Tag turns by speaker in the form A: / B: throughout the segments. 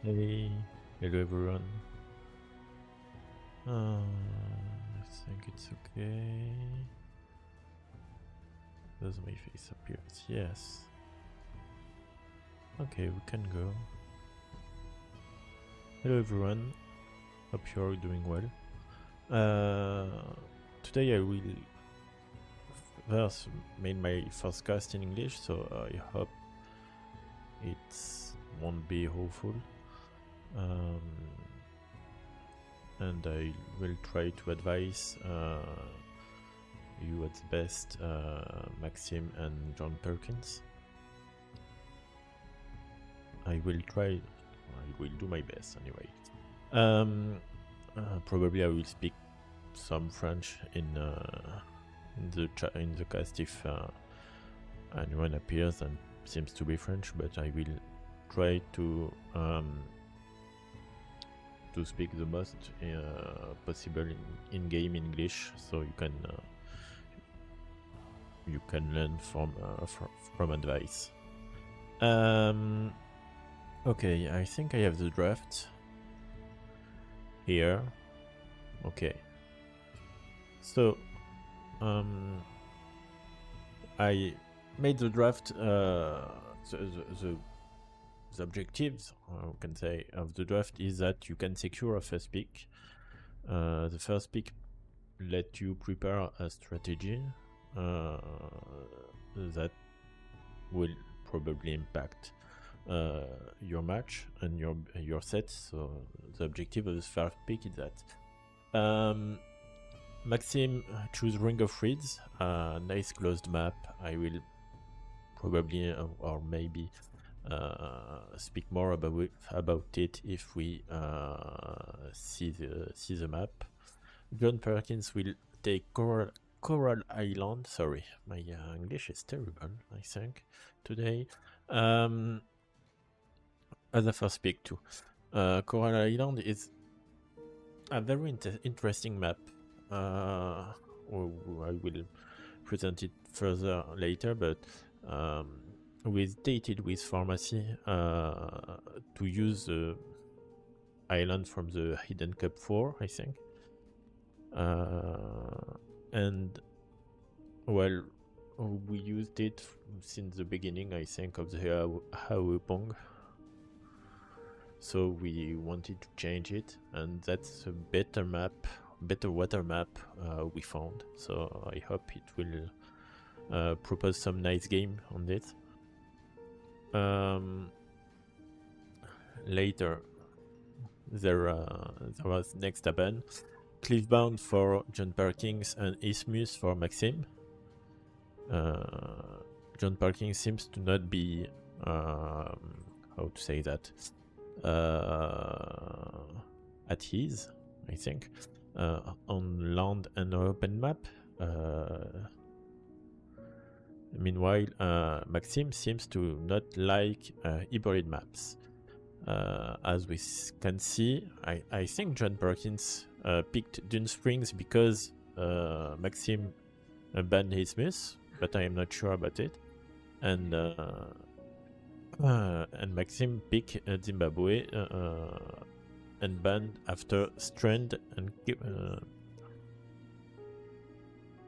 A: Hey, hello everyone. I think it's okay. Does my face appear? Yes. Okay, we can go. Hello everyone. Hope you're doing well. Today I will first made my first cast in English, so I hope it won't be awful. And I will try to advise you at the best, Maxym and Jon Perkins. I will do my best anyway. Probably I will speak some French in the cast if anyone appears and seems to be French, but I will try to speak the most possible in game English, so you can learn from advice. Okay, I think I have the draft here. Okay, so I made the draft. The objectives, we can say, of the draft is that you can secure a first pick. The first pick let you prepare a strategy that will probably impact your match and your set. So the objective of this first pick is that Maxym choose Ring of Reeds, a nice closed map. I will probably or maybe speak more about it if we see the map. Jon Perkins will take Coral Island. Sorry, my English is terrible, I think, today. As a first pick too. Coral Island is a very interesting map. I will present it further later, but we dated with Pharmacy to use the island from the Hidden Cup 4, I think. And well, we used it since the beginning, I think, of the AOE Pong. So we wanted to change it, and that's a better water map we found. So I hope it will propose some nice game on this. Later, there was next happen. Cliffbound for Jon Perkins and Isthmus for Maxym. Jon Perkins seems to not be how to say that at ease, I think, on land and open map. Meanwhile, Maxym seems to not like hybrid maps. As we can see, I think Jon Perkins picked Dune Springs because Maxym banned his miss, but I am not sure about it. And Maxym picked Zimbabwe and banned after Strand and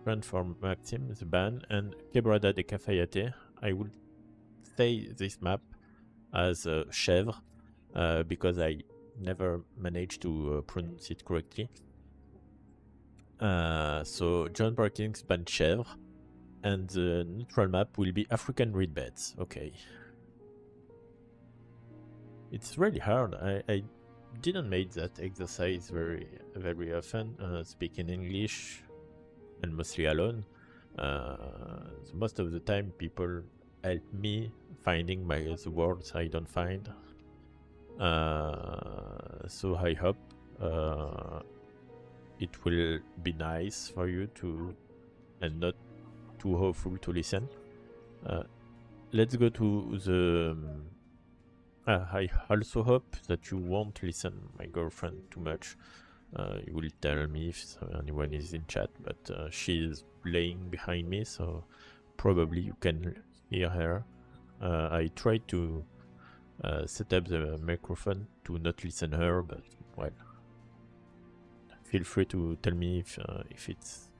A: Strand for Maxym, the ban, and Quebrada de Cafayate. I would say this map as Chèvre because I never managed to pronounce it correctly. So Jon Perkins banned Chèvre, and the neutral map will be African reed beds. Okay. It's really hard. I didn't make that exercise very often, speaking English and mostly alone. So most of the time people help me finding the words I don't find. So I hope it will be nice for you to, and not too hopeful to listen. Let's go to the I also hope that you won't listen my girlfriend too much. You will tell me if anyone is in chat, but she is laying behind me, so probably you can hear her. I tried to set up the microphone to not listen her, but well, feel free to tell me if it's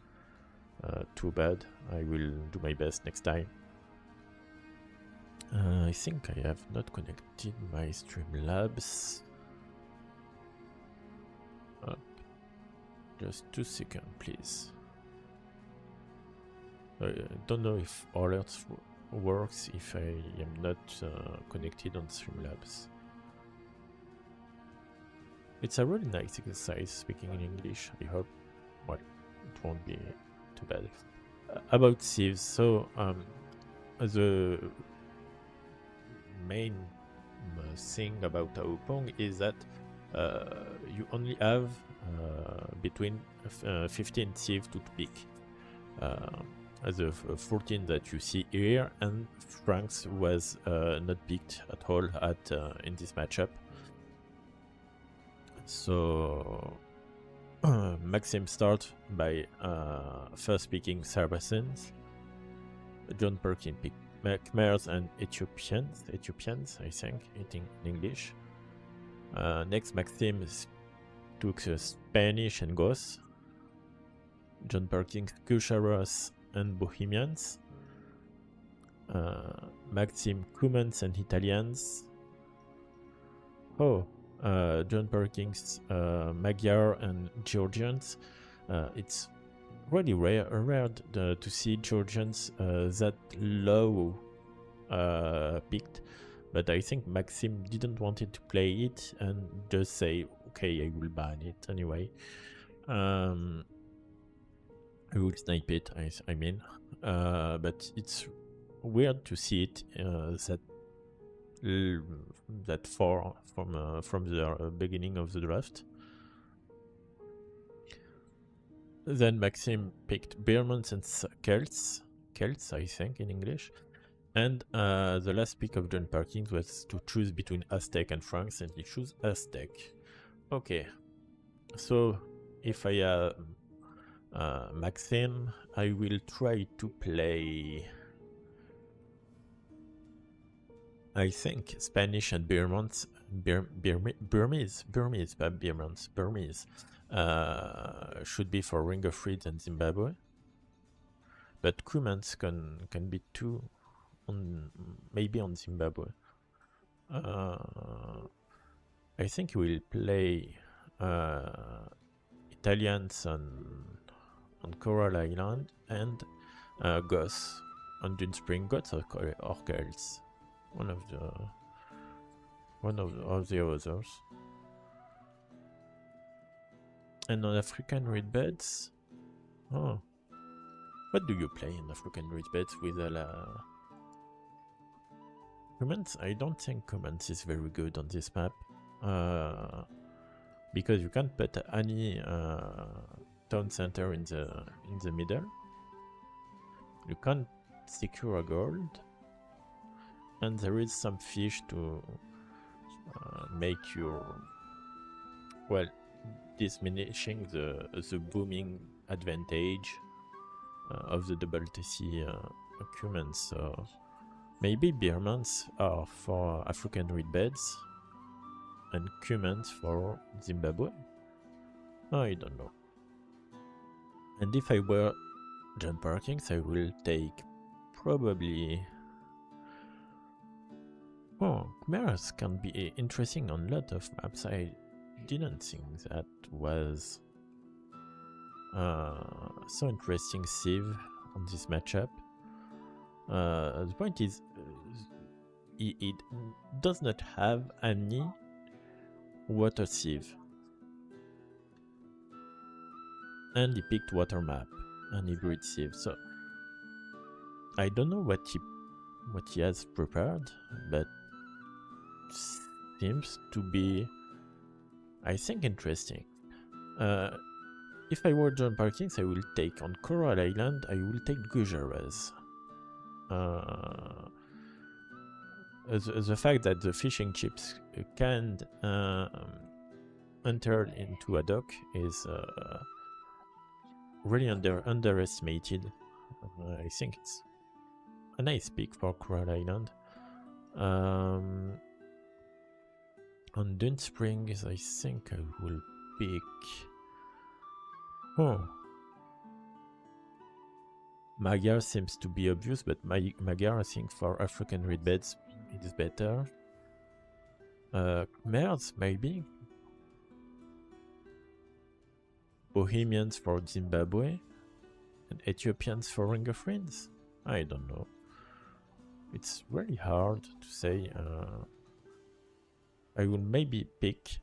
A: too bad. I will do my best next time. I think I have not connected my Streamlabs. Just 2 seconds, please. I don't know if alerts works if I am not connected on Streamlabs. It's a really nice exercise speaking in English. I hope, well, it won't be too bad. About sieves, so the main thing about AOE Pong is that you only have between 15 sieves to pick. The 14 that you see here, and Frank's was not picked at all in this matchup. So Maxym starts by first picking Saracens. Jon Perkins picked Khmers and Ethiopians, I think, in English. Next, Maxym took Spanish and Goths. Jon Perkins, Kusharas and Bohemians. Maxym, Cumans and Italians. Jon Perkins, Magyar and Georgians. It's really rare to see Georgians that low picked, but I think Maxym didn't want to play it and just say, okay, I will ban it anyway. I will snipe it, I mean, but it's weird to see it that far from the beginning of the draft. Then Maxym picked Birmans and Celts, I think in English, and the last pick of Jon Perkins was to choose between Aztec and Franks, and he chose Aztec. Okay, so if I have Maxym, I will try to play, I think, Spanish and Burmese, but Burmese should be for Ring of Reeds and Zimbabwe. But Cumans can be too, maybe on Zimbabwe. I think he will play Italians on Coral Island and Goths on Dune Spring. Goths or Celts. One of the others. And on African reed beds, what do you play in African reed beds with Cumans? I don't think Cumans is very good on this map, because you can't put any town center in the middle. You can't secure a gold. And there is some fish to make your, well, diminishing the booming advantage of the double TC Cumans. So maybe Birmans are for African reed beds and Cumans for Zimbabwe. I don't know. And if I were Jon Perkins, I will take probably. Khmers can be interesting on a lot of maps. I didn't think that was so interesting sieve on this matchup. The point is, it does not have any water sieve. And he picked water map and hybrid sieve. So I don't know what he has prepared, but seems to be, I think, interesting. If I were Jon Perkins, I will take on Coral Island, I will take Gujaras. The fact that the fishing chips can enter into a dock is really underestimated. I think it's a nice pick for Coral Island. On Dune Springs, I think I will pick... Oh. Magyar seems to be obvious, but Magyar, I think, for African reed beds, it is better. Khmers, maybe? Bohemians for Zimbabwe? And Ethiopians for Ring of Friends? I don't know. It's very hard to say. I will maybe pick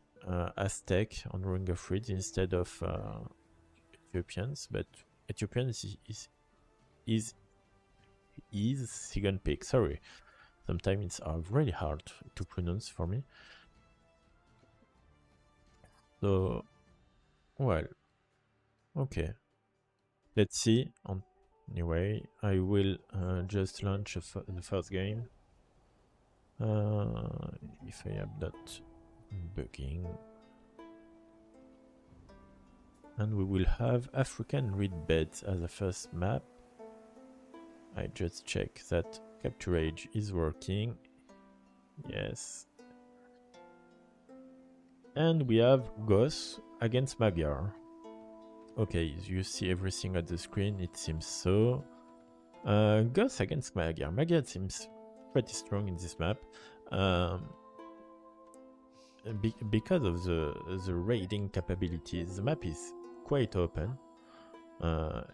A: Aztec on Ring of Friends instead of Ethiopians, but Ethiopians is second pick. Sorry, sometimes it's really hard to pronounce for me. So, well, okay. Let's see. Anyway, I will just launch the first game. If I am not bugging. And we will have African reed beds as a first map. I just check that capture age is working. Yes. And we have Goss against Magyar. Okay, you see everything at the screen, it seems so. Goss against Magyar. Magyar seems pretty strong in this map. Because of the raiding capabilities, the map is quite open.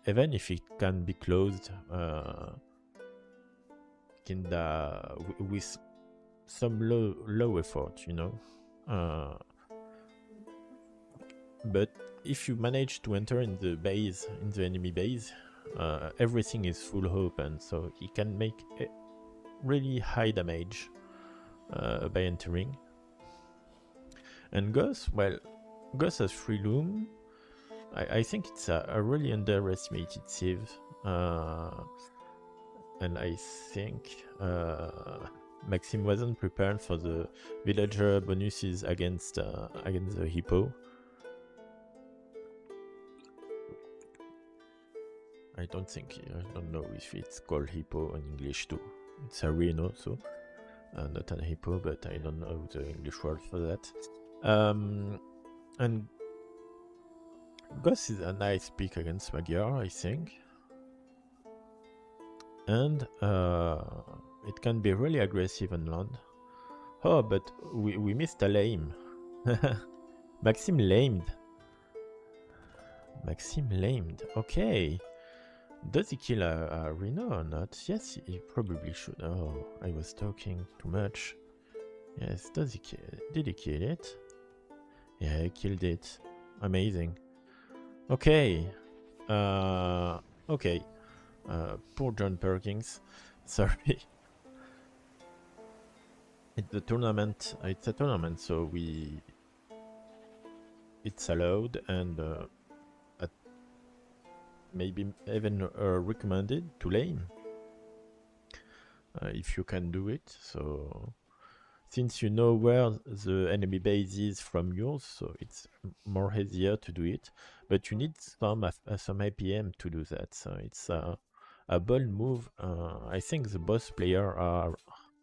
A: Even if it can be closed kinda with some low effort, you know. But if you manage to enter in the base, in the enemy base, everything is full open, so he can make really high damage by entering. And Goss, well, Goss has free loom. I think it's a really underestimated save, and I think Maxym wasn't prepared for the villager bonuses against the hippo. I don't know if it's called hippo in English too. It's a rhino, so not a hippo, but I don't know the English word for that. And Goss is a nice pick against Magyar, I think. And it can be really aggressive on land. Oh, but we missed a lame. Maxym lamed. Maxym lamed. Okay. Does he kill a rhino or not? Yes, he probably should. Oh, I was talking too much. Yes, did he kill it? Yeah, he killed it. Amazing. Okay. Okay. Poor Jon Perkins. Sorry. It's a tournament, so it's allowed and maybe even recommended to lane if you can do it. So since you know where the enemy base is from yours, so it's more easier to do it, but you need some APM to do that. So it's a bold move. I think the boss player are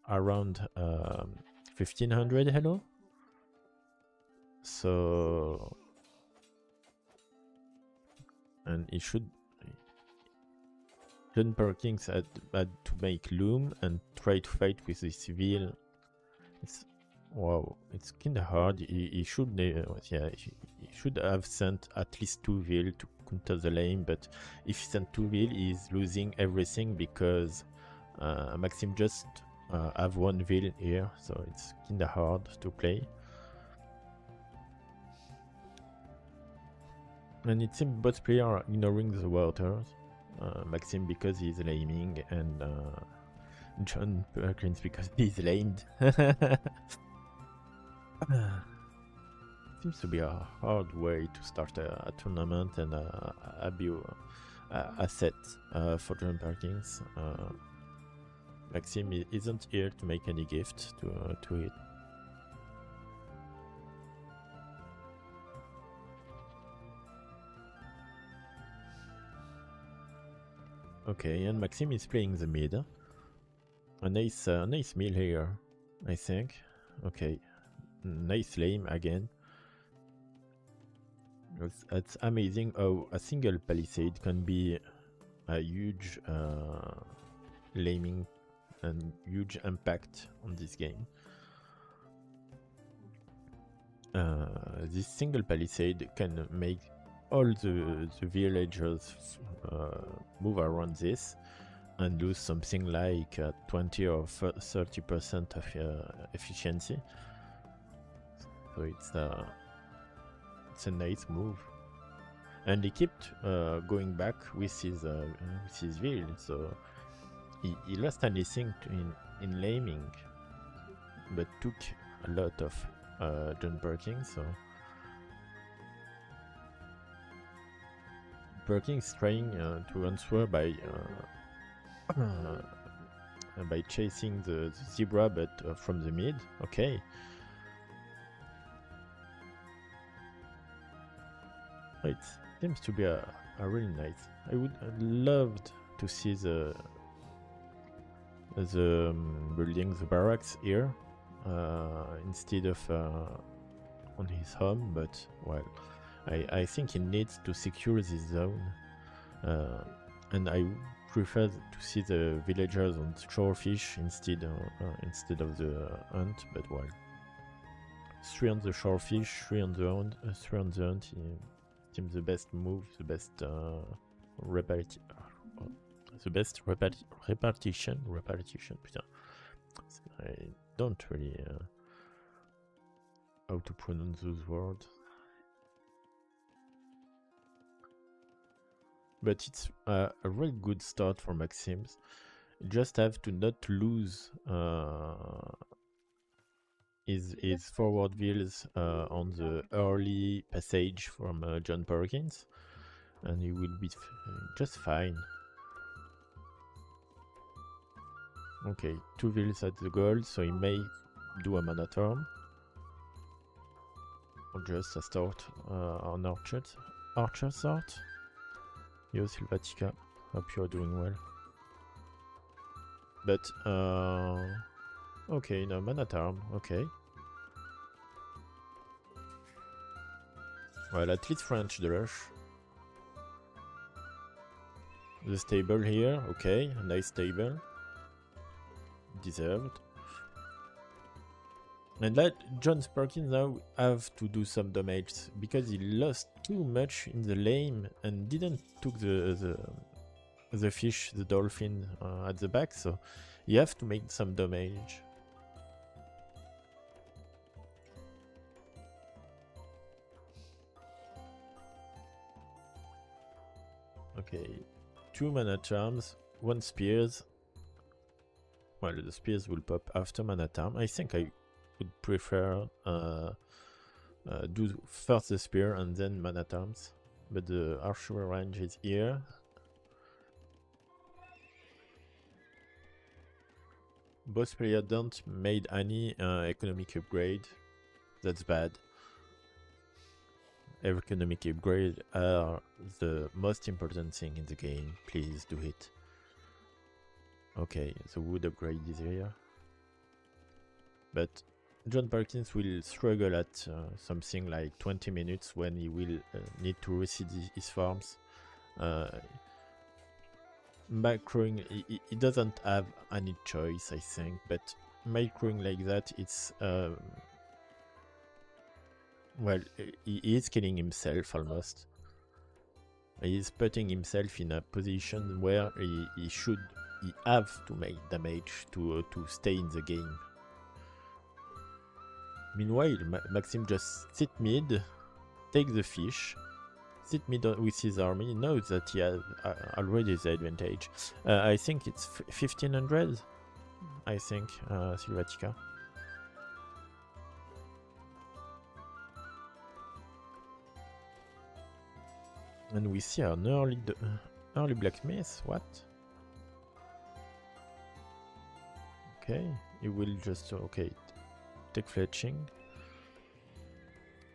A: around 1500 hello. So, and he should. Jon Perkins had to make loom and try to fight with the civil. It's wow, it's kinda hard. He should he should have sent at least 2 vil to counter the lane, but if he sent 2 vil, he's losing everything because Maxym just have 1 vil here, so it's kinda hard to play. And it seems both players are ignoring the waters. Maxym because he's laming, and Jon Perkins because he's lamed. Seems to be a hard way to start a tournament and a set for Jon Perkins. Maxym isn't here to make any gift to it. Okay, and Maxym is playing the mid. A nice meal here, I think. Okay, nice lame again. It's amazing how a single palisade can be a huge laming and huge impact on this game. This single palisade can make all the villagers move around this and lose something like 20 or 30% of efficiency. So it's a nice move, and he kept going back with his build, so he lost anything in laming, but took a lot of Jon Perkins. So Perkins trying to answer by chasing the zebra, but from the mid. Okay. It seems to be a really nice. I would loved to see the building the barracks here instead of on his home, but well, I think he needs to secure this zone, and I prefer to see the villagers on shorefish instead of the hunt. But well, 3 on the shorefish, 3 on the hunt, 3 on the hunt. Seems the best move, the best repartition. Putain, I don't really how to pronounce those words. But it's a really good start for Maxym's. You just have to not lose his forward wheels on the early passage from Jon Perkins, and he will be just fine. Okay, 2 wheels at the goal, so he may do a mana turn. Or just a start on Archer start. Yo Sylvatica, hope you're doing well. But okay, no mana turn, okay. Well, at least French Drush. The stable here, okay, a nice stable. Deserved. And that Jon Perkins now have to do some damage because he lost too much in the lane and didn't took the fish, the dolphin at the back, so you have to make some damage. Okay, 2 mana charms, 1 spears. Well, the spears will pop after mana charm. I think I would prefer do first the spear and then mana charms, but the archer range is here. Both players don't made any economic upgrade. That's bad. Economic upgrade are the most important thing in the game. Please do it. Okay, the wood upgrade is here. But Jon Perkins will struggle at something like 20 minutes when he will need to reseed his farms. Macroing, he doesn't have any choice, I think, but macroing like that, it's well, he is killing himself almost. He is putting himself in a position where he have to make damage to stay in the game. Meanwhile, Maxym just sit mid, take the fish, sit mid with his army, knows that he has already the advantage. I think it's 1500, I think, Sylvatica. And we see an early blacksmith, what? Okay, he will just, okay, take fletching.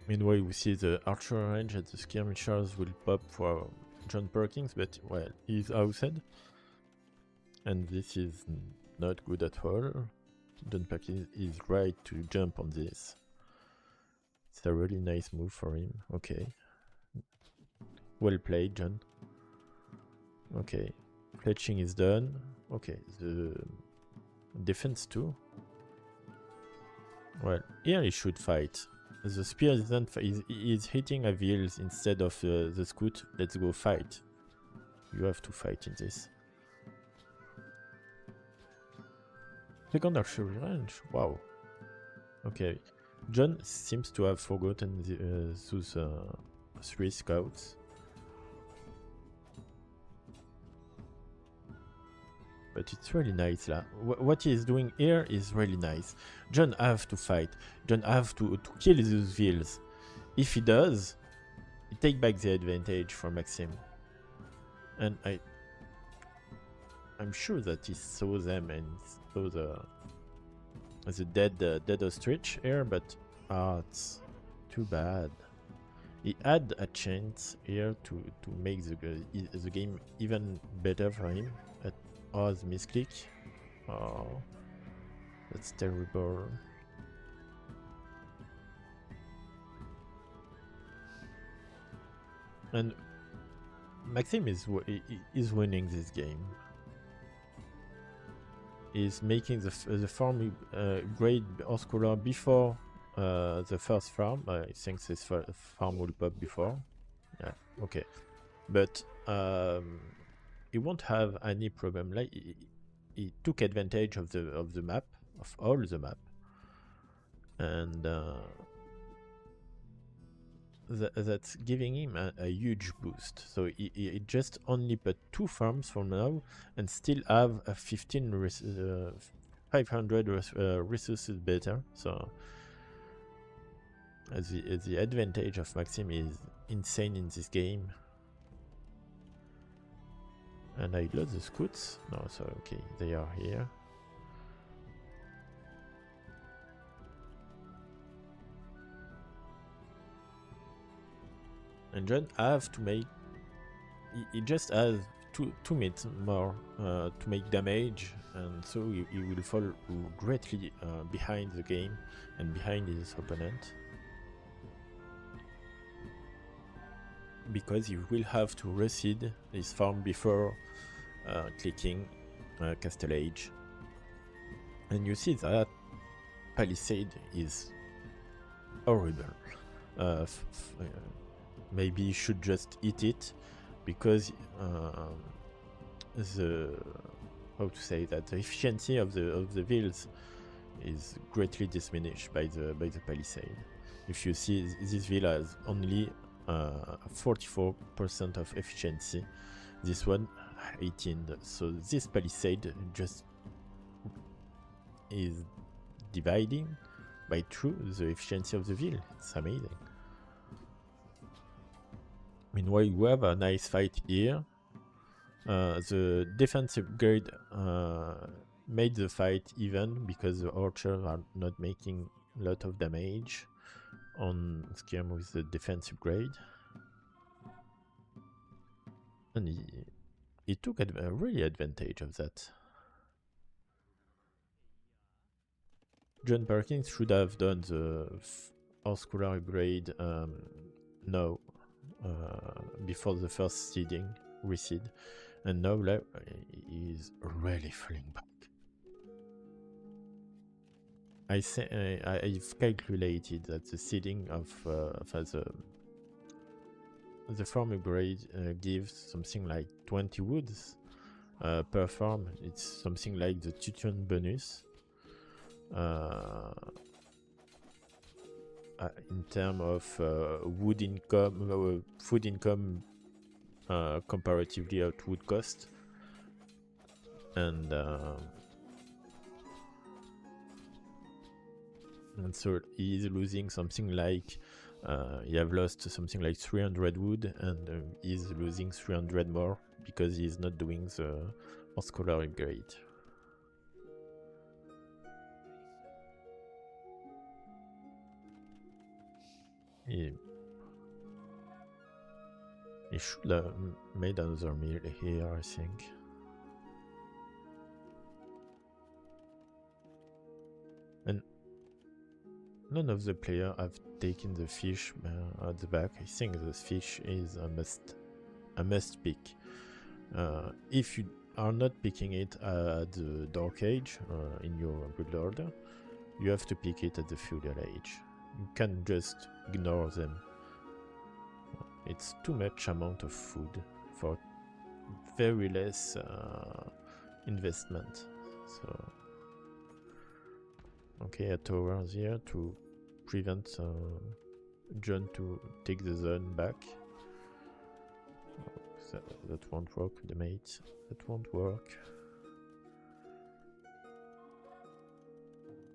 A: Meanwhile, we see the archer range and the skirmishers will pop for Jon Perkins, but well, he's outside. And this is not good at all. Jon Perkins is right to jump on this. It's a really nice move for him. Okay. Well played, Jon. Okay. Fletching is done. Okay. The defense too. Well, here he should fight. The spear is hitting a wheels instead of the scoot. Let's go fight. You have to fight in this. Second archery range. Wow. Okay. Jon seems to have forgotten those 3 scouts. But it's really nice. What he is doing here is really nice. Jon have to fight. Jon have to kill those wheels. If he does, he take back the advantage for Maxym. And I'm sure that he saw them and saw the dead ostrich here, but it's too bad. He had a chance here to make the game even better for him. Oh, the misclick. Oh, that's terrible. And Maxym is winning this game. He's making the farm grade Oscular before the first farm. I think this farm will pop before. Yeah, okay. But he won't have any problem. Like he took advantage of the map, of all the map, and that's giving him a huge boost. So he just only put 2 farms for now, and still have a 500 resources better. So the advantage of Maxym is insane in this game. And I lost the scouts. No, so okay, they are here. And Jon have to make. He just has 2 minutes more to make damage, and so he will fall greatly behind the game and behind his opponent. Because he will have to reseed his farm before clicking Castle Age. And you see that Palisade is horrible. Maybe you should just eat it, because the efficiency of the wheels is greatly diminished by the Palisade. If you see, this wheel has only 44% of efficiency, this one 18. So this Palisade just is dividing by 2 the efficiency of the wheel. It's amazing. Meanwhile, we have a nice fight here. The defensive upgrade made the fight even, because the archers are not making a lot of damage on Skirm with the defensive grade. And he took really advantage of that. Jon Perkins should have done the Oscular upgrade now, before the first seeding, reseed. And now he's really falling back. I've calculated that the seeding of the farm upgrade gives something like 20 woods per farm. It's something like the Tutorial bonus in terms of wood income, food income comparatively at wood cost, and so he's losing something like he have lost something like 300 wood, and he's losing 300 more because he's not doing the Oscular upgrade. He should have made another meal here, I think. And none of the players have taken the fish at the back. I think the fish is a must pick. If you are not picking it at the Dark Age in your build order, you have to pick it at the Feudal Age. You can just ignore them. It's too much amount of food for very less investment. So okay, a tower here to prevent Jon to take the zone back. That won't work, the mate. That won't work.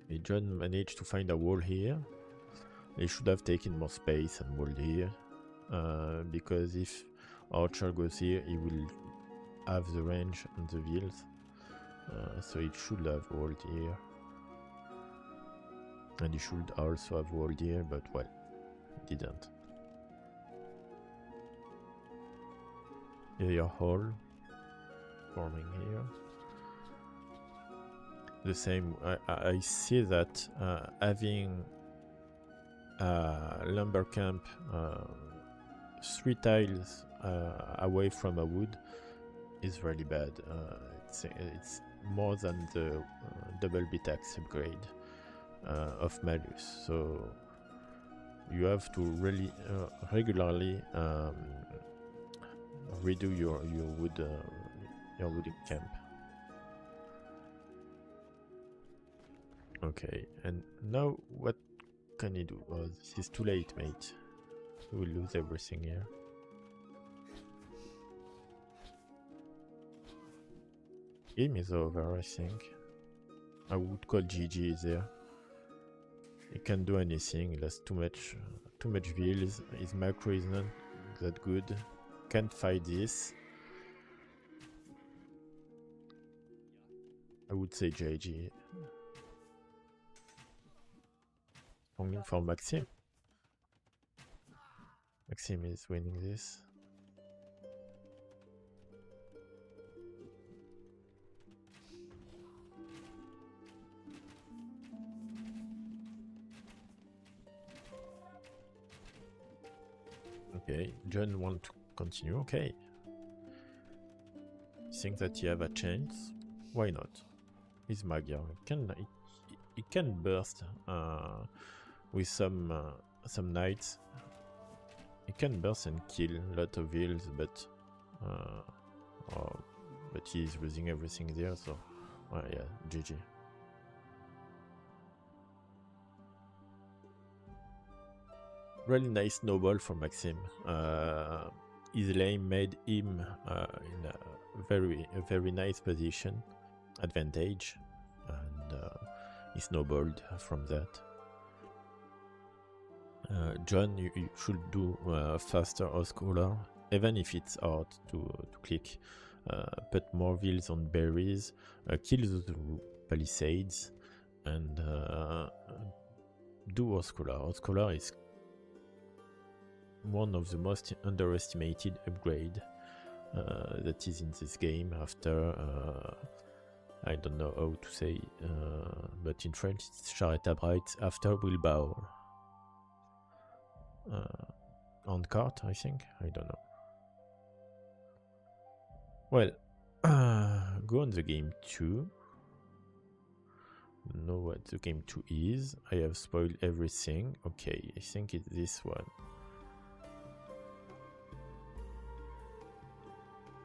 A: Okay, Jon managed to find a wall here. He should have taken more space and walled here. Because if Archer goes here, he will have the range on the wheels. So it should have walled here. And he should also have walled here, but well, he didn't. Here your hole forming here. The same, I see that having a lumber camp 3 tiles away from a wood is really bad. It's more than the double B-tax upgrade of Malus, so you have to really regularly redo your wood camp. Okay, and now what can you do? Oh, this is too late, mate. We will lose everything here. Game is over, I think. I would call GG there. He can't do anything. He has too much wheels. His macro is not that good. Can't fight this. I would say GG. Only for Maxym. Maxym is winning this. Okay, Jon want to continue. Okay. Think that he have a chance? Why not? He's Magyar. He can burst with some knights. He can burst and kill a lot of heals, but he's losing everything there. So yeah, GG. Really nice noble for Maxym. His lane made him in a very nice position, advantage, and he snowballed from that. Jon, you should do faster or scholar, even if it's hard to click. Put more wheels on berries, kill the palisades, and do Oscular. Oscular is one of the most underestimated upgrade that is in this game after I don't know how to say, but in French it's Charrette à Bright after Wilbur. On cart, I think. I don't know. Well, go on the game 2. Know what the game 2 is. I have spoiled everything. Okay, I think it's this one.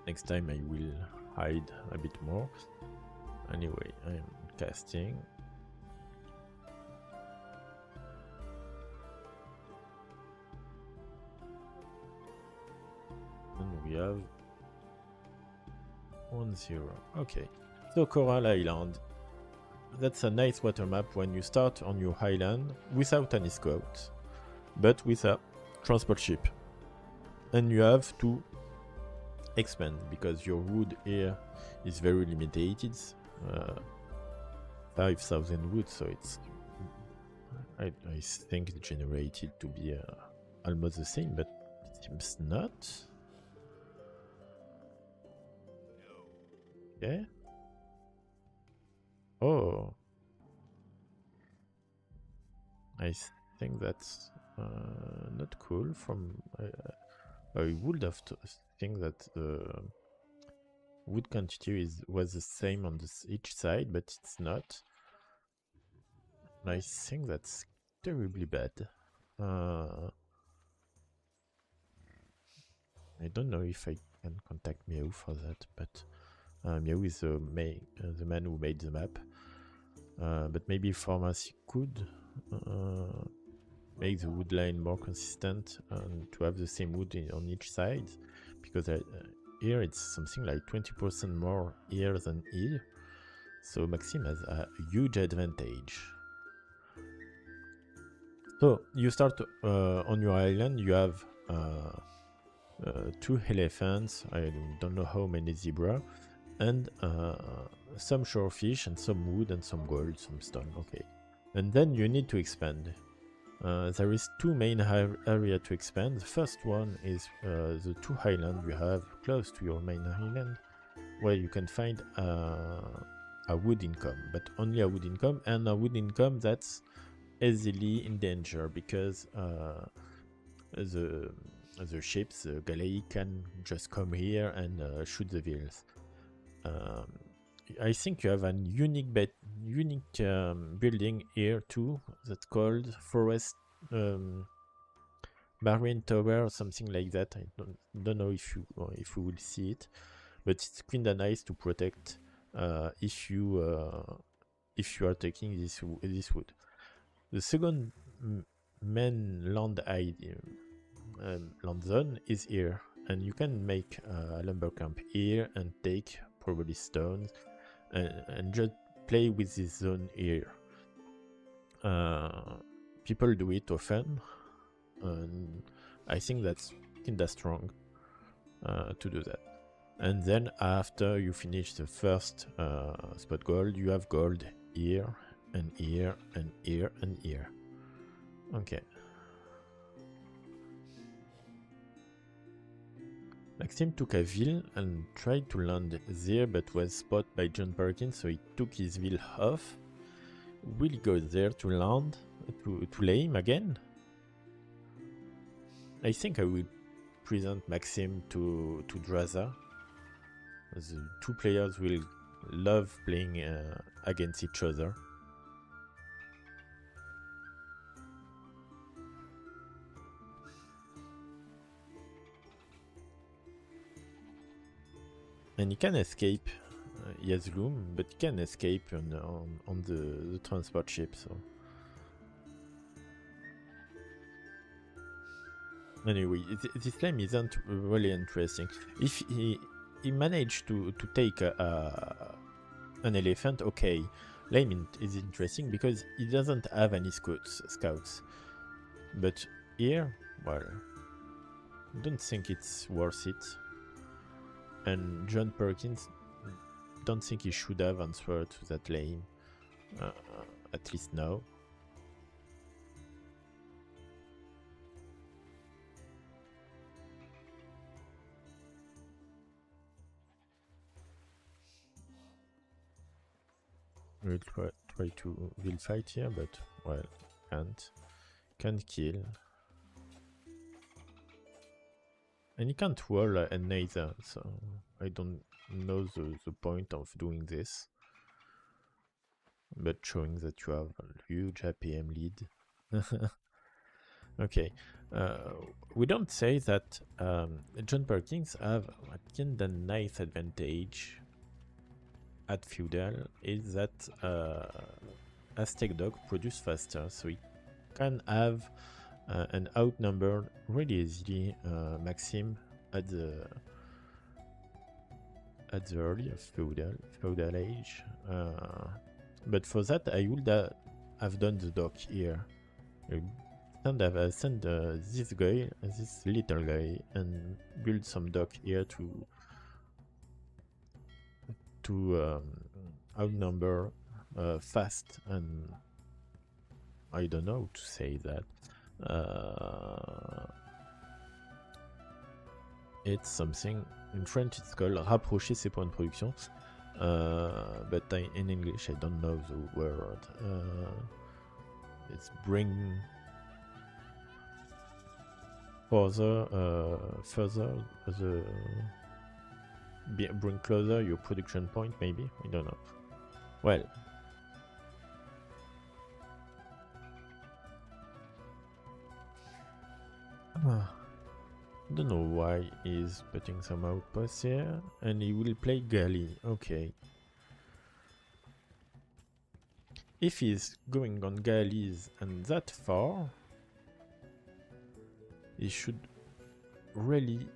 A: Next time I will hide a bit more. Anyway, I am casting. And we have 1-0. Okay. So Coral Island. That's a nice water map when you start on your island without any scouts, but with a transport ship. And you have to expand because your wood here is very limited. 5,000 wood, so it's I think it generated to be almost the same, but it seems not. Okay. Oh, I think that's not cool. From I would have to think that the wood quantity was the same on each side, but it's not. I think that's terribly bad. I don't know if I can contact Meow for that, but Meow is the man who made the map. But maybe Pharmacy could make the wood line more consistent and to have the same wood on each side, because here it's something like 20% more here than here. So Maxym has a huge advantage. So you start on your island, you have 2 elephants, I don't know how many zebra, and some shorefish and some wood and some gold, some stone, okay. And then you need to expand. There is 2 main areas to expand. The first one is the 2 islands you have close to your main island, where you can find a wood income, but only a wood income, and a wood income that's easily in danger, because the ships, the galley, can just come here and shoot the wheels. I think you have a unique building here too, that's called Forest Marine Tower or something like that. I don't know if you will see it, but it's kinda nice to protect if you are taking this wood. The second main land zone is here, and you can make a lumber camp here and take probably stones and just play with this zone here. People do it often, and I think that's kinda strong to do that. And then after you finish the first spot gold, you have gold here and here and here and here. Okay. Maxym took a wheel and tried to land there, but was spotted by Jon Perkins, so he took his wheel off. Will he go there to land, to lay him again? I think I will present Maxym to Draza. The 2 players will love playing against each other. And he can escape. He has loom, but he can escape on the transport ship. So anyway, this game isn't really interesting. If he managed to take an elephant, okay, lame is interesting because he doesn't have any scouts. But here, well, I don't think it's worth it. And Jon Perkins don't think he should have answered to that lane, at least now. We'll try to will fight here, but well, can't kill. And he can't wall neither, so I don't know the point of doing this. But showing that you have a huge APM lead. Okay, we don't say that Jon Perkins have a kinda nice advantage at Feudal, is that Aztec Dog produce faster, so he can have and outnumber really easily Maxym at the early feudal age. But for that, I would have done the dock here. And I've sent this little guy, and build some dock here to outnumber fast, and I don't know how to say that. It's something in French. It's called rapprocher ses points de production, but in English I don't know the word. let's bring further the bring closer your production point, maybe. I don't know. Well, I don't know why he's putting some outposts here, and he will play galley. Okay. If he's going on galleys and that far, he should really,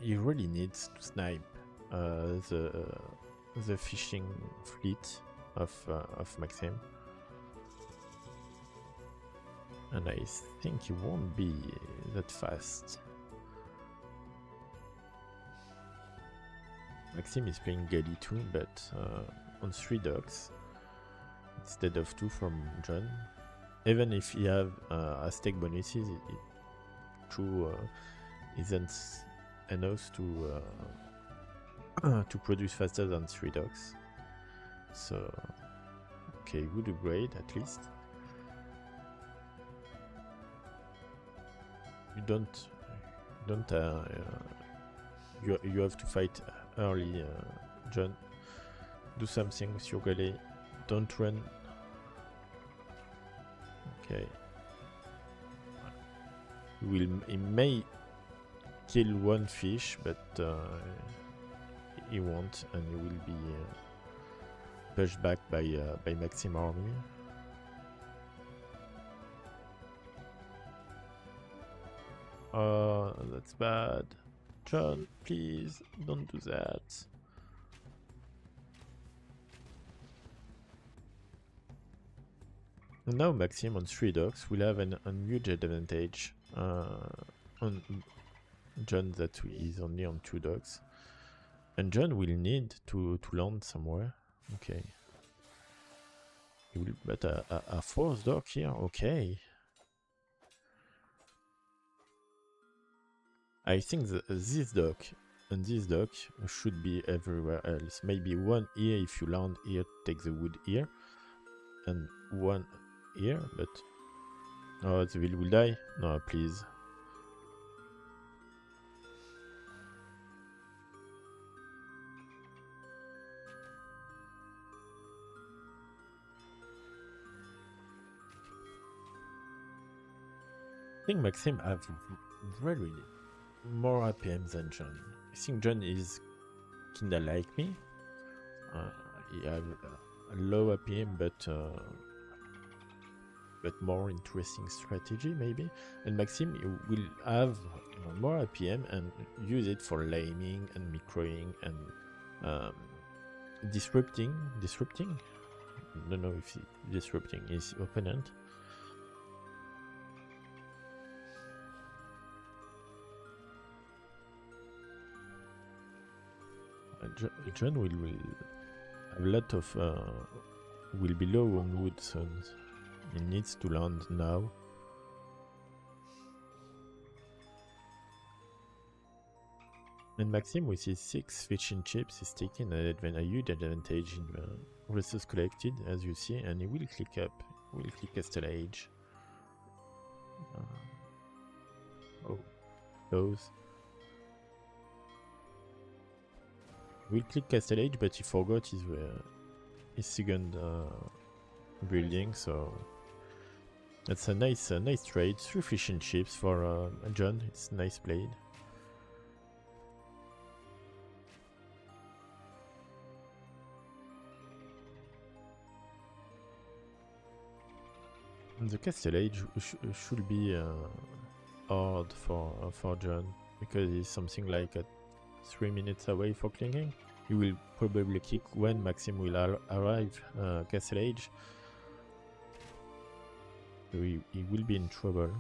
A: he really needs to snipe the fishing fleet of Maxym. And I think he won't be that fast. Maxym is playing galley too, but on 3 docks instead of 2 from Jon. Even if he have Aztec bonuses, it isn't enough to produce faster than 3 docks. So okay, good upgrade at least. You have to fight early, Jon. Do something with your galley. Don't run. Okay. He may kill 1 fish, but he won't, and he will be pushed back by Maxym army. Oh, that's bad. Jon, please don't do that. Now Maxym on 3 docks will have a huge advantage on Jon that is only on 2 docks. And Jon will need to land somewhere. Okay. He will, but a 4th dock here, okay. I think this dock and this dock should be everywhere else. Maybe 1 here if you land here, take the wood here, and 1 here, but oh, the wheel will die. No, please. I think Maxym have really more APM than Jon. I think Jon is kinda like me. He have a low APM, but more interesting strategy maybe. And Maxym will have more APM and use it for laming and microing and disrupting. I don't know if disrupting his opponent. Jon will have a lot of will be low on wood, so he needs to land now. And Maxym with his 6 fishing chips is taking a huge advantage in resources collected, as you see, and he will click up, will click Castle Age. Oh, those. We'll click Castle Age, but he forgot his second building, so that's a nice trade. 3 fishing ships for Jon. It's nice played. And the Castle Age should be hard for Jon, because he's something like at 3 minutes away for clicking. He will probably kick when Maxym will arrive Castle Age. So he will be in trouble.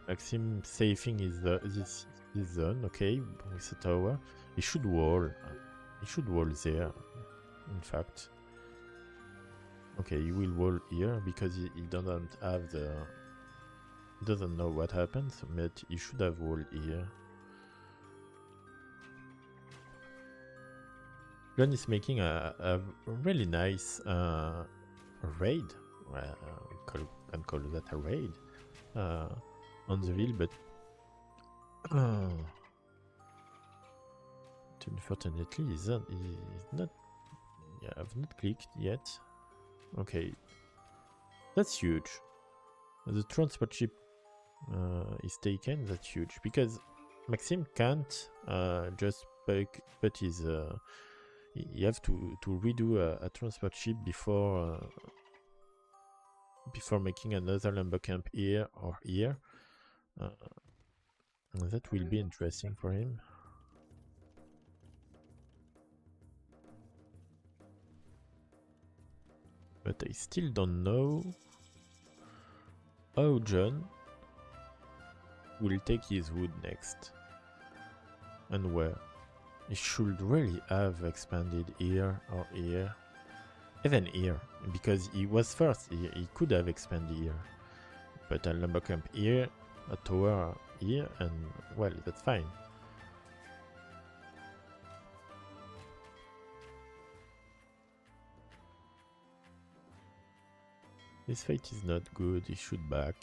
A: Maxym safing this zone, okay, with a tower. He should wall. He should wall there, in fact. Okay, he will wall here because he doesn't have the... doesn't know what happens, but he should have wall here. Jon is making a really nice raid. We can call that a raid on the ville, but unfortunately, he's not. Yeah, I've not clicked yet. Okay, that's huge. The transport ship is taken. That's huge because Maxym can't just put his. You have to redo a transport ship before making another lumber camp here or here. That will be interesting for him. But I still don't know how Jon will take his wood next and where. He should really have expanded here or here, even here, because he was first. He could have expanded here, but a lumber camp here, a tower here, and well, that's fine. His fate is not good. He should back.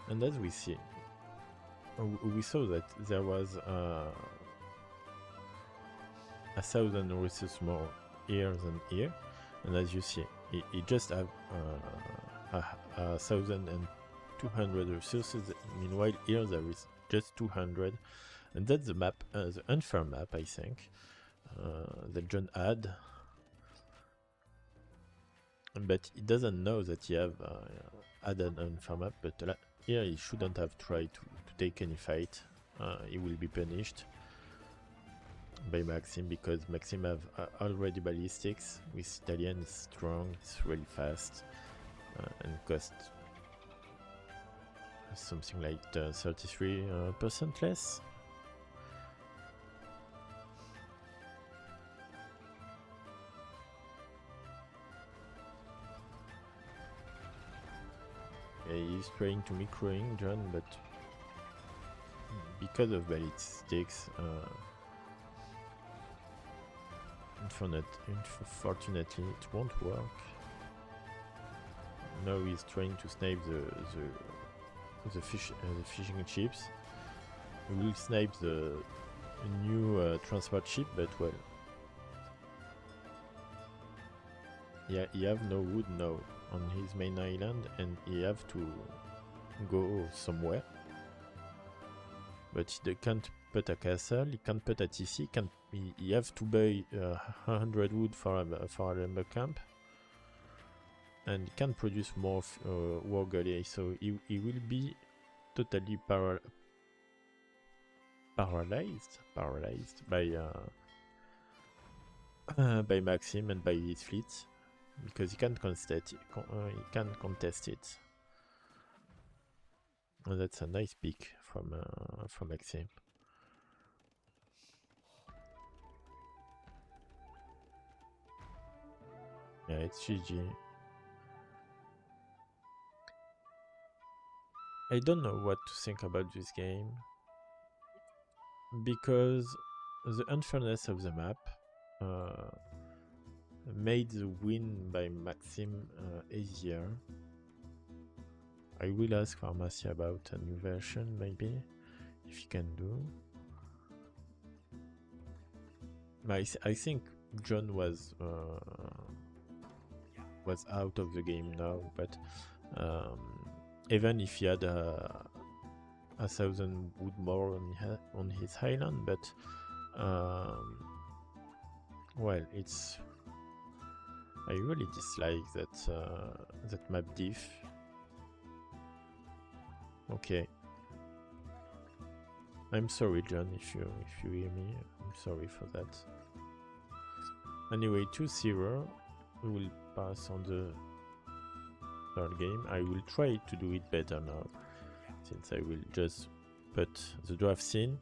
A: And as we see, we saw that there was 1,000 resources more here than here, and as you see, it just have 1,200 resources. Meanwhile, here there is just 200, and that's the map, the unfair map, I think, that Jon had. But he doesn't know that he have added an unfair map, but here he shouldn't have tried to take any fight. He will be punished by Maxym because Maxym have already ballistics. With Italian, it's strong, it's really fast, and cost something like 33% less. He's trying to microing Jon, but because of ballistics, unfortunately it won't work. Now he's trying to snipe the fishing ships. He will snipe the new transport ship, but well, yeah, he have no wood now on his main island, and he have to go somewhere. But he can't put a castle, he can't put a TC, he have to buy 100 wood for a lumber camp, and he can't produce more war galley, so he will be totally paralyzed by Maxym and by his fleet, because he can't contest it. And that's a nice pick from Maxym. Yeah, it's GG. I don't know what to think about this game, because the unfairness of the map made the win by Maxym easier. I will ask Pharmacy about a new version, maybe, if he can do. I think Jon was out of the game now, but even if he had 1,000 wood more on his island, but well, it's, I really dislike that map diff. Okay, I'm sorry, Jon, if you hear me. I'm sorry for that. Anyway, 2-0. We will pass on the third game. I will try to do it better now, since I will just but the dwarf scene.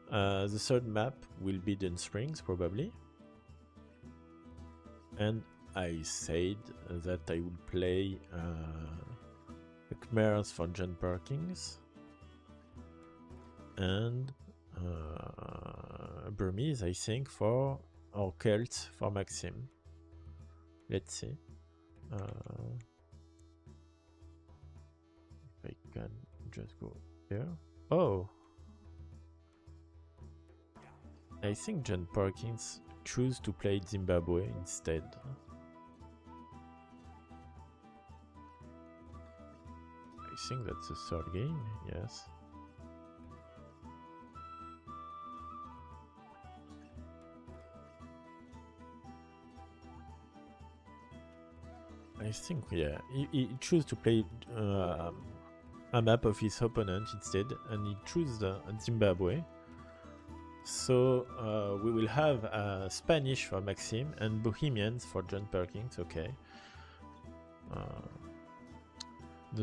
A: The third map will be Den Springs probably, and I said that I would play the Khmers for Jon Perkins and Burmese, I think, for or Celts for Maxym. Let's see. If I can just go here. Oh, I think Jon Perkins choose to play Zimbabwe instead. I think that's the third game, yes. I think, yeah, he chose to play a map of his opponent instead, and he chose Zimbabwe. So we will have Spanish for Maxym and Bohemians for Jon Perkins, okay.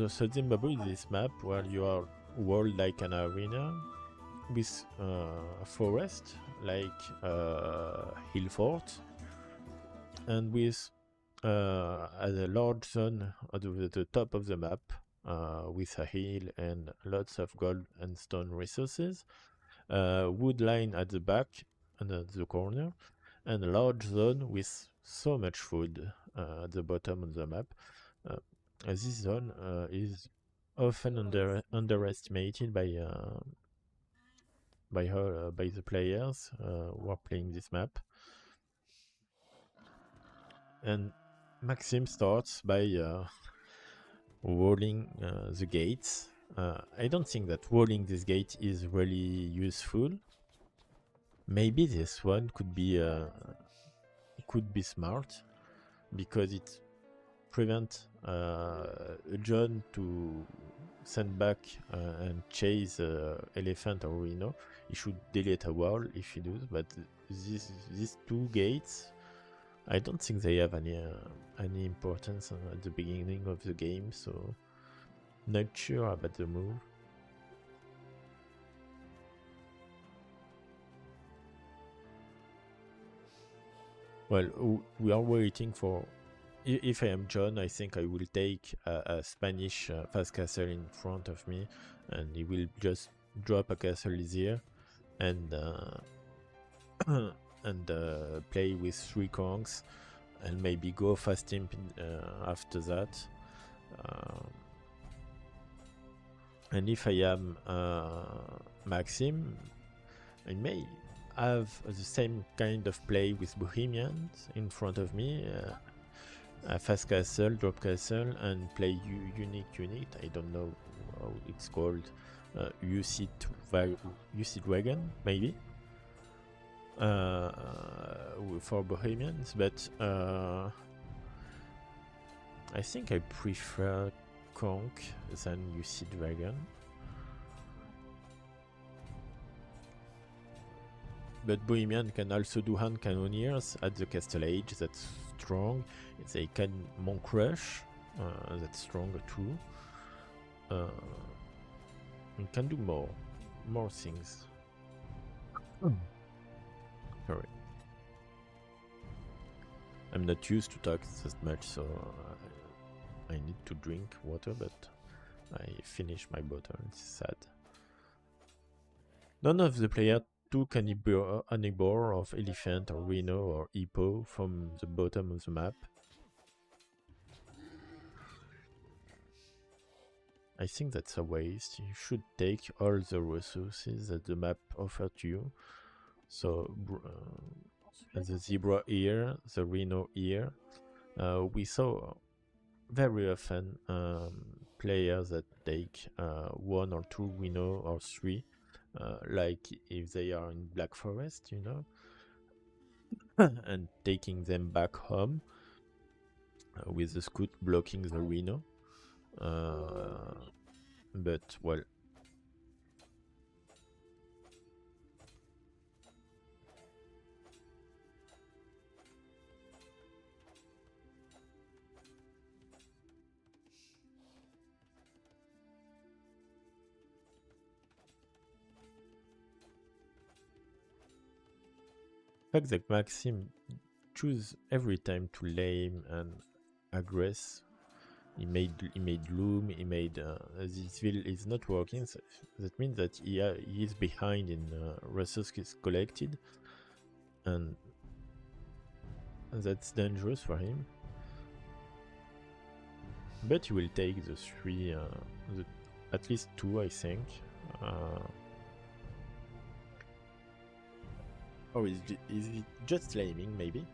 A: So Zimbabwe is this map where you are walled like an arena with a forest like hill fort, and with a large zone at the top of the map with a hill and lots of gold and stone resources, wood line at the back and at the corner, and a large zone with so much food at the bottom of the map. This zone is often underestimated by the players who are playing this map. And Maxym starts by walling the gates. I don't think that walling this gate is really useful. Maybe this one could be smart, because it prevents Jon to send back and chase elephant or rhino. He should delete a wall if he does, but these two gates, I don't think they have any importance at the beginning of the game, so not sure about the move. Well, we are waiting for... If I am Jon, I think I will take a Spanish fast castle in front of me, and he will just drop a castle here and play with 3 Kongs, and maybe go fast imp after that. And if I am Maxym, I may have the same kind of play with Bohemians in front of me. A fast castle, drop castle, and play unique unit. I don't know how it's called. UC Dragon, maybe. For Bohemians, but I think I prefer Conk than UC Dragon. But Bohemian can also do hand cannoneers at the castle age, that's strong. They can monk rush, that's stronger too. And can do more things. Sorry. I'm not used to talk that much, so I need to drink water, but I finished my bottle. It's sad. None of the players took any boar of elephant or rhino or hippo from the bottom of the map. I think that's a waste. You should take all the resources that the map offered you. So the zebra here, the rhino here. We saw very often players that take 1 or 2 rhino or 3, like if they are in Black Forest, you know, and taking them back home with the scout blocking the rhino. But well, The fact that Maxym choose every time to lame and aggress. He made loom. He made this will is not working. So that means that he is behind in resources collected, and that's dangerous for him. But he will take the 3, at least 2, I think. Or is it just laming, maybe?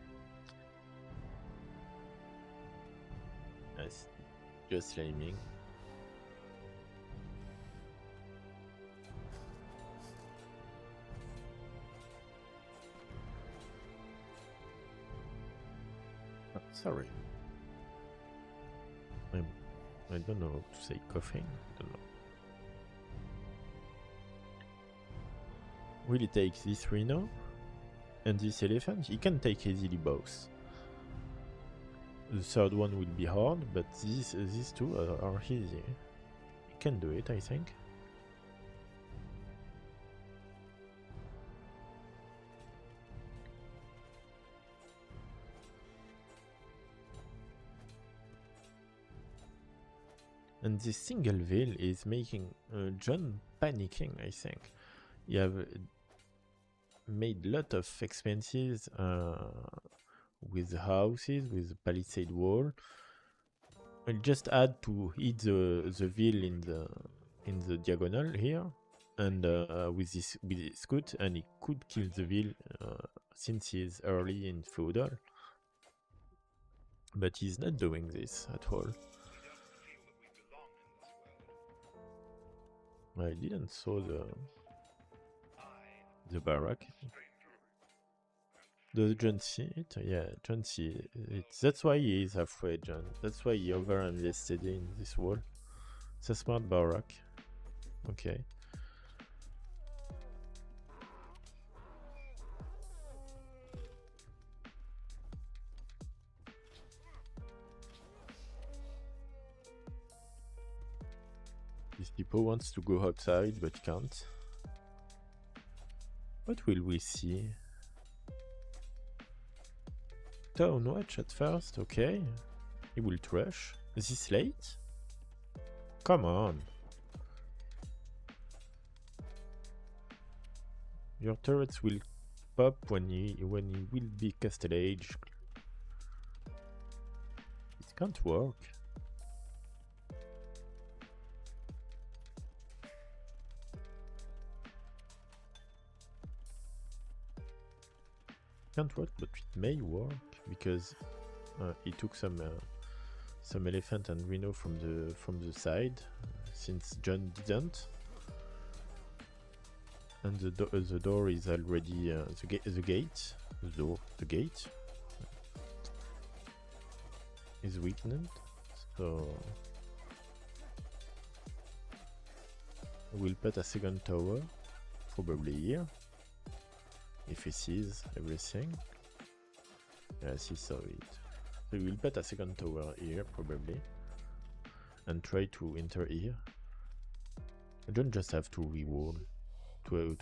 A: Yes, just laming. Oh, sorry. I don't know how to say coughing. I don't know. Will he take this rhino and this elephant? He can take easily both. The third one will be hard, but these two are easy. He can do it, I think. And this single veil is making Jon panicking, I think. You have made a lot of expenses with the houses, with the palisade wall. I'll just add to hit the veil in the diagonal here, and with this scoot, and he could kill the veil since he's early in feudal. But he's not doing this at all. I didn't saw the barrack. Does Jon see it? Yeah, Jon see it. That's why he is afraid, Jon. That's why he over-invested in this wall. It's a smart barrack. Okay. These people wants to go outside but can't. What will we see? Town watch at first, okay. He will trash. Is this late? Come on. Your turrets will pop when he will be castle age. It can't work. Can't work, but it may work because he took some elephant and rhino from the side, since Jon didn't, and the door is already the gate is weakened, so we'll put a second tower probably here. If he sees everything. Yes, he saw it. So we'll put a second tower here, probably. And try to enter here. I don't just have to re-wall. To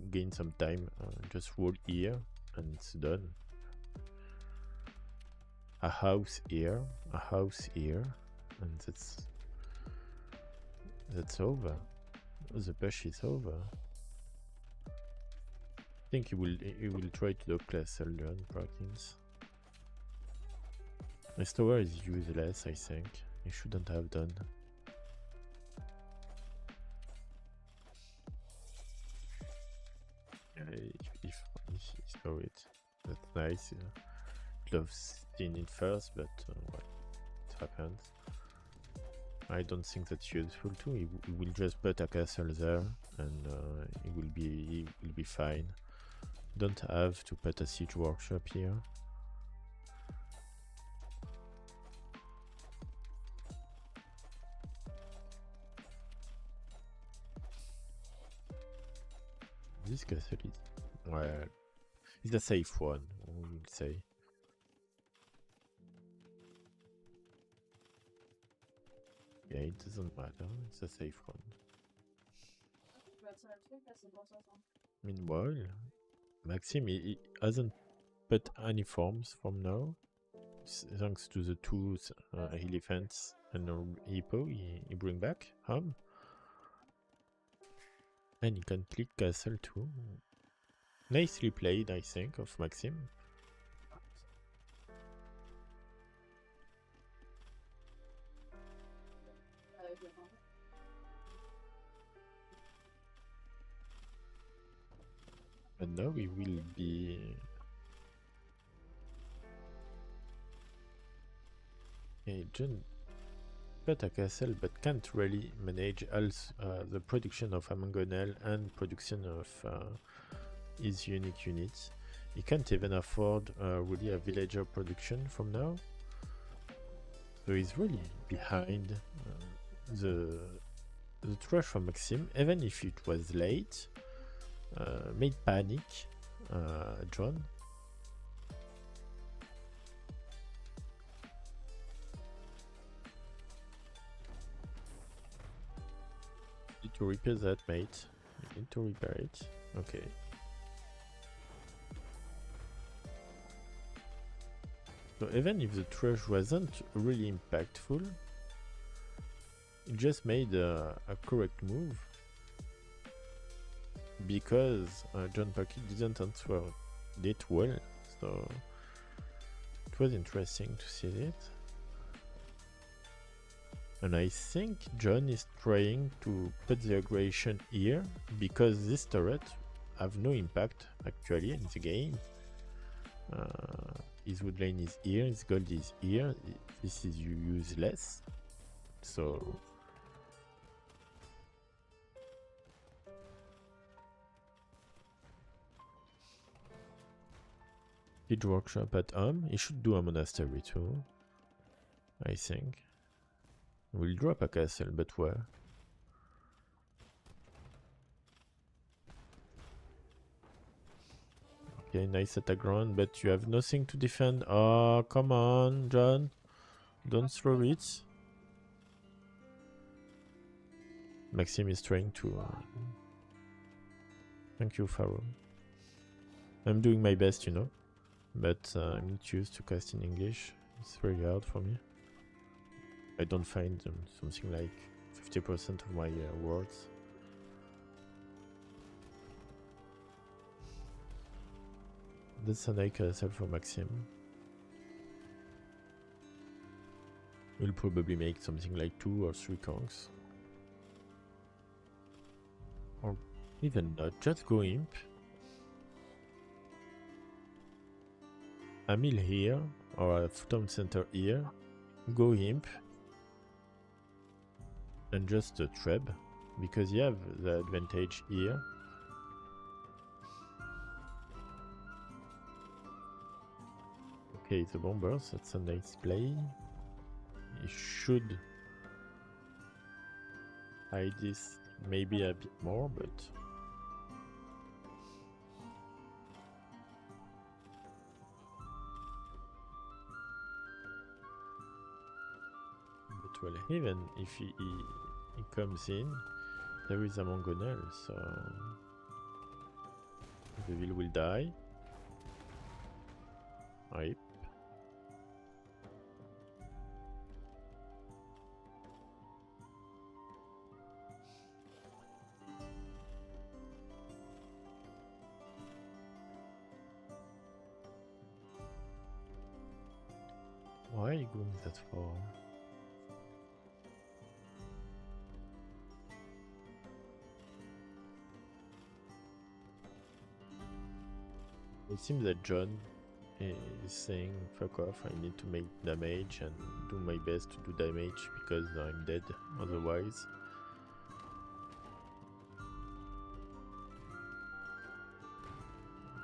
A: gain some time. Just wall here, and it's done. A house here, and that's over. The push is over. I think he will try to do castle Jon Perkins. This tower is useless, I think. He shouldn't have done. If he saw it, that's nice. Love seeing it first, but well, it happens. I don't think that's useful too. He will just put a castle there, and he will be fine. Don't have to put a siege workshop here. This castle is, well, it's a safe one, we will say. Yeah, it doesn't matter, it's a safe one. Meanwhile, Maxym he hasn't put any forms from now. Thanks to the two elephants and hippo he bring back home. And he can click castle too. Nicely played, I think, of Maxym. And now we will be... Jon built a castle but can't really manage the production of a mangonel and production of his unique units. He can't even afford really a villager production from now. So he's really behind the trash from Maxym, even if it was late. Made panic, Jon. Need to repair that, mate. You need to repair it. Okay. So even if the trash wasn't really impactful, it just made a correct move. Because Jon Perkins didn't answer it well, so it was interesting to see it. And I think Jon is trying to put the aggression here because this turret have no impact actually in the game. His wood lane is here, his gold is here, this is useless. So Siege workshop at home. He should do a monastery too, I think. We'll drop a castle, but where? Okay, nice attack ground, but you have nothing to defend. Oh, come on, Jon. Don't throw it. Maxym is trying to... Thank you, Pharaoh. I'm doing my best, you know. But I'm not used to cast in English. It's very hard for me. I don't find something like 50% of my words. That's a nice castle for Maxym. We'll probably make something like 2 or 3 conks. Or even not, just go imp. A mill here, or a town center here, go imp, and just a treb, because you have the advantage here. Okay, the bombers, that's a nice play. You should hide this maybe a bit more, but... Well, even if he comes in, there is a mangonel, so the will die. Yep. Why are you going that far? It seems that Jon is saying, fuck off, I need to make damage and do my best to do damage because I'm dead otherwise.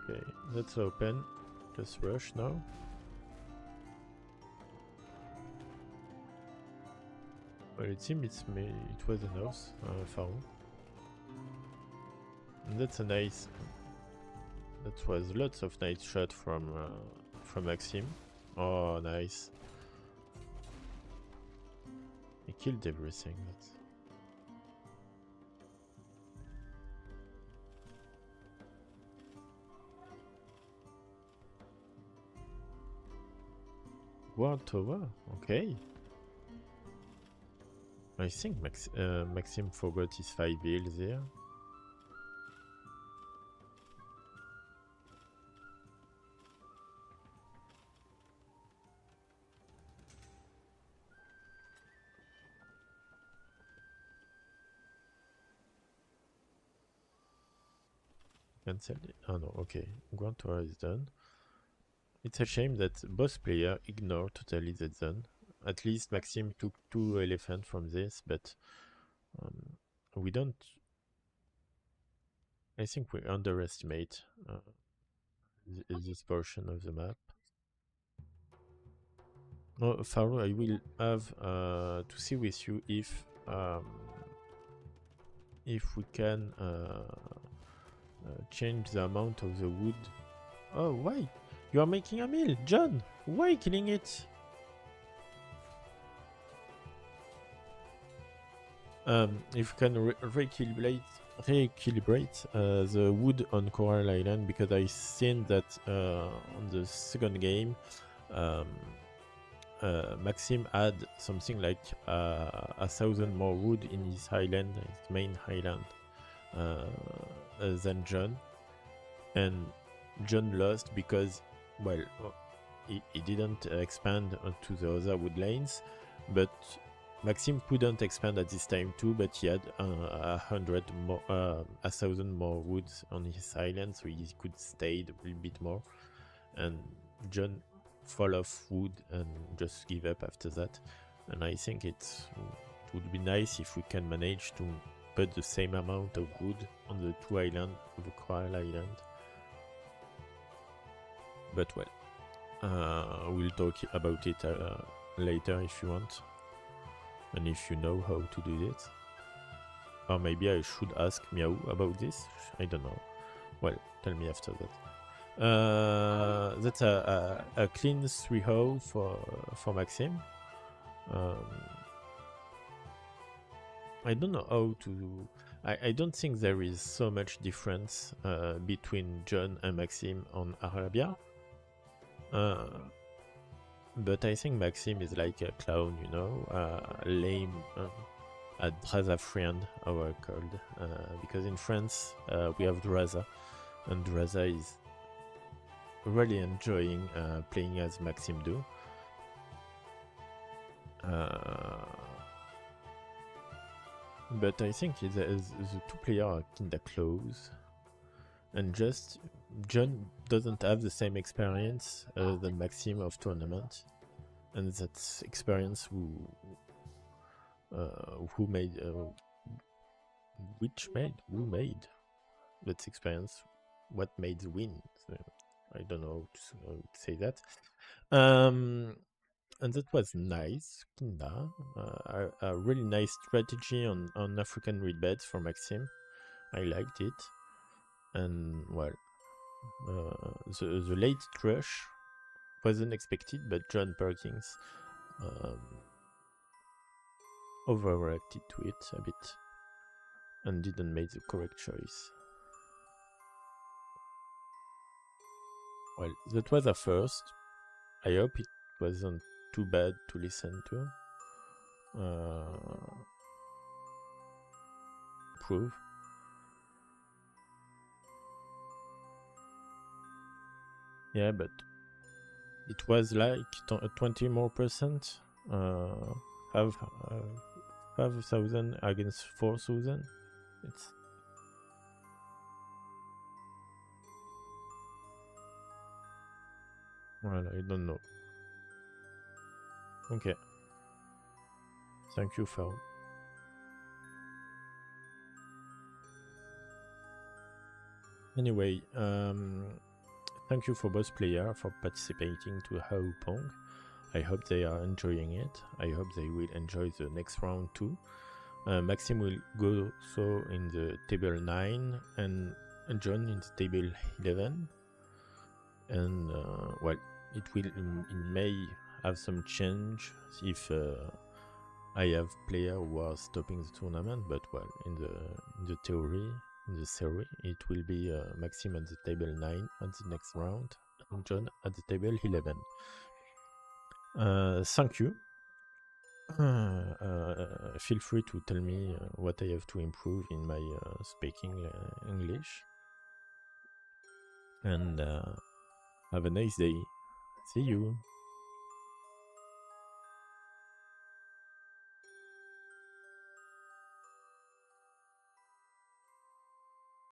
A: Okay, that's open. Just rush now. Well, it seems it was enough, Pharaoh. And that's a nice... That was lots of nice shot from Maxym. Oh, nice. He killed everything. World Tower, okay. I think Maxym forgot his 5 heals here. Cancel it. Oh no, okay. Grand Tour is done. It's a shame that both players ignore totally the zone. At least Maxym took 2 elephants from this, but we don't. I think we underestimate this portion of the map. Oh, Faru, I will have to see with you if we can change the amount of the wood. Oh, why? You are making a meal, Jon. Why killing it? If we can re-equilibrate the wood on Coral Island, because I seen that on the second game, Maxym had something like 1,000 more wood in his island, his main island, than Jon, and Jon lost because, well, he didn't expand to the other wood lanes, but Maxym couldn't expand at this time too, but he had 1,000 more woods on his island, so he could stay a little bit more, and Jon fall off wood and just give up after that. And I think it would be nice if we can manage to put the same amount of wood on the 2 islands of the Coral Island. But well, we'll talk about it later if you want, and if you know how to do it. Or maybe I should ask Meow about this, I don't know. Well, tell me after that. That's a clean 3-0 for Maxym. I don't know how to. I don't think there is so much difference between Jon and Maxym on Arabia. But I think Maxym is like a clown, you know, lame, a Draza friend, how I called, because in France we have Draza, and Draza is really enjoying playing as Maxym do. But I think the 2 players are kinda close, and just Jon doesn't have the same experience than Maxym of tournament, and that's experience who made who made that experience, what made the win. So I don't know how to say that. And that was nice, kinda. A really nice strategy on African reed beds for Maxym. I liked it. And well, the late rush wasn't expected, but Jon Perkins overreacted to it a bit and didn't make the correct choice. Well, that was a first. I hope it wasn't too bad to listen to. Prove. Yeah, but it was like 20 more percent. Have 5,000 against 4,000. It's well, I don't know. Okay. Thank you, Phil. Anyway, thank you for both players for participating to AOE Pong. I hope they are enjoying it. I hope they will enjoy the next round too. Maxym will go so in the table 9 and Jon in the table 11. And well, it will in May have some change if I have player who are stopping the tournament, but well, in the theory, in the theory, it will be Maxym at the table 9 at the next round and Jon at the table 11. Thank you. Feel free to tell me what I have to improve in my speaking English. And have a nice day. See you.